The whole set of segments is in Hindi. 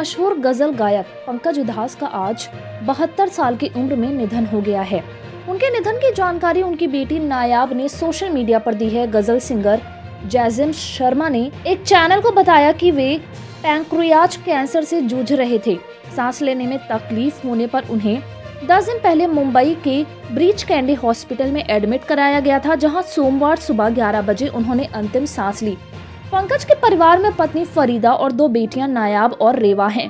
मशहूर गजल गायक पंकज उधास का आज 72 साल की उम्र में निधन हो गया है। उनके निधन की जानकारी उनकी बेटी नायाब ने सोशल मीडिया पर दी है। गजल सिंगर जैजिम शर्मा ने एक चैनल को बताया कि वे पैंक्रियाज कैंसर से जूझ रहे थे। सांस लेने में तकलीफ होने पर उन्हें 10 दिन पहले मुंबई के ब्रीच कैंडी हॉस्पिटल में एडमिट कराया गया था, जहां सोमवार सुबह 11 बजे उन्होंने अंतिम सांस ली। पंकज के परिवार में पत्नी फरीदा और 2 बेटियां नायाब और रेवा हैं।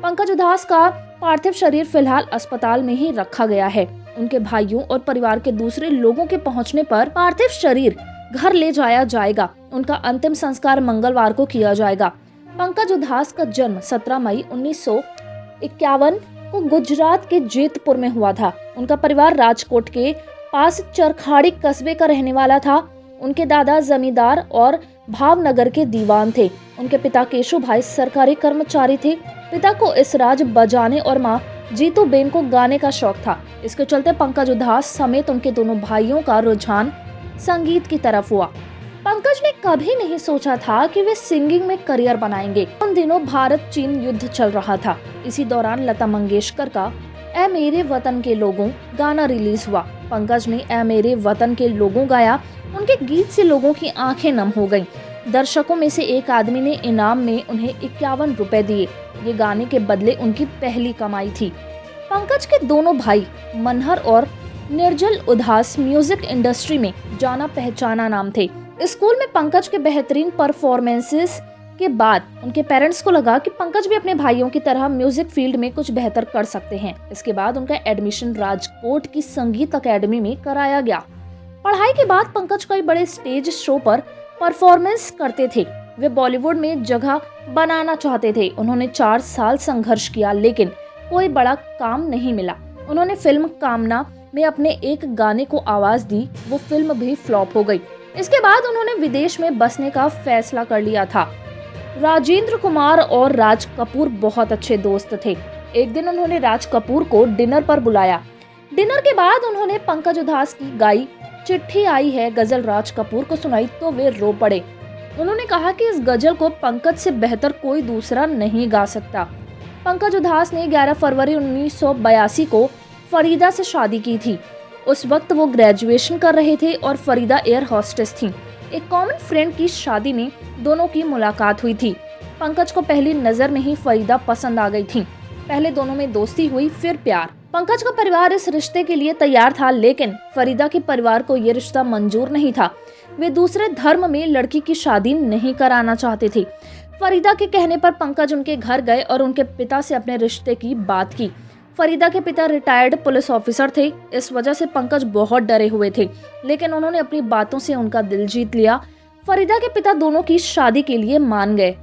पंकज उधास का पार्थिव शरीर फिलहाल अस्पताल में ही रखा गया है। उनके भाइयों और परिवार के दूसरे लोगों के पहुंचने पर पार्थिव शरीर घर ले जाया जाएगा। उनका अंतिम संस्कार मंगलवार को किया जाएगा। पंकज उधास का जन्म 17 मई 1951 को गुजरात के जेतपुर में हुआ था। उनका परिवार राजकोट के पास चरखाड़ी कस्बे का रहने वाला था। उनके दादा जमींदार और भावनगर के दीवान थे। उनके पिता केशु भाई सरकारी कर्मचारी थे। पिता को इसराज बजाने और माँ जीतू बेन को गाने का शौक था। इसके चलते पंकज उधास समेत उनके दोनों भाइयों का रुझान संगीत की तरफ हुआ। पंकज ने कभी नहीं सोचा था कि वे सिंगिंग में करियर बनाएंगे। उन दिनों भारत चीन युद्ध चल रहा था। इसी दौरान लता मंगेशकर का ऐ मेरे वतन के लोगों गाना रिलीज हुआ। पंकज ने ऐ मेरे वतन के लोगों गाया। उनके गीत से लोगों की आंखें नम हो गईं। दर्शकों में से एक आदमी ने इनाम में उन्हें 51 रुपए दिए। ये गाने के बदले उनकी पहली कमाई थी। पंकज के दोनों भाई मनहर और निर्जल उधास म्यूजिक इंडस्ट्री में जाना पहचाना नाम थे। स्कूल में पंकज के बेहतरीन परफॉर्मेंसेस के बाद उनके पेरेंट्स को लगा कि पंकज भी अपने भाइयों की तरह म्यूजिक फील्ड में कुछ बेहतर कर सकते हैं। इसके बाद उनका एडमिशन राजकोट की संगीत अकेडमी में कराया गया। पढ़ाई के बाद पंकज कई बड़े स्टेज शो पर परफॉर्मेंस करते थे। वे बॉलीवुड में जगह बनाना चाहते थे। उन्होंने 4 साल संघर्ष किया, लेकिन कोई बड़ा काम नहीं मिला। उन्होंने फिल्म कामना में अपने एक गाने को आवाज दी। वो फिल्म भी फ्लॉप हो गई। इसके बाद उन्होंने विदेश में बसने का फैसला कर लिया था। राजेंद्र कुमार और राज कपूर बहुत अच्छे दोस्त थे। एक दिन उन्होंने राज कपूर को डिनर पर बुलाया। डिनर के बाद उन्होंने पंकज उधास की गाई चिट्ठी आई है गजल राज कपूर को सुनाई तो वे रो पड़े। उन्होंने कहा कि इस गजल को पंकज से बेहतर कोई दूसरा नहीं गा सकता। पंकज उधास ने 11 फरवरी 1982 को फरीदा से शादी की थी। उस वक्त वो ग्रेजुएशन कर रहे थे और फरीदा एयर होस्टेस थी। एक कॉमन फ्रेंड की शादी में दोनों की मुलाकात हुई थी। पंकज को पहली नजर में ही फरीदा पसंद आ गई थी। पहले दोनों में दोस्ती हुई, फिर प्यार। पंकज का परिवार इस रिश्ते के लिए तैयार था, लेकिन फरीदा के परिवार को ये रिश्ता मंजूर नहीं था। वे दूसरे धर्म में लड़की की शादी नहीं कराना चाहते थे। फरीदा के कहने पर पंकज उनके घर गए और उनके पिता से अपने रिश्ते की बात की। फरीदा के पिता रिटायर्ड पुलिस ऑफिसर थे। इस वजह से पंकज बहुत डरे हुए थे, लेकिन उन्होंने अपनी बातों से उनका दिल जीत लिया। फरीदा के पिता दोनों की शादी के लिए मान गए।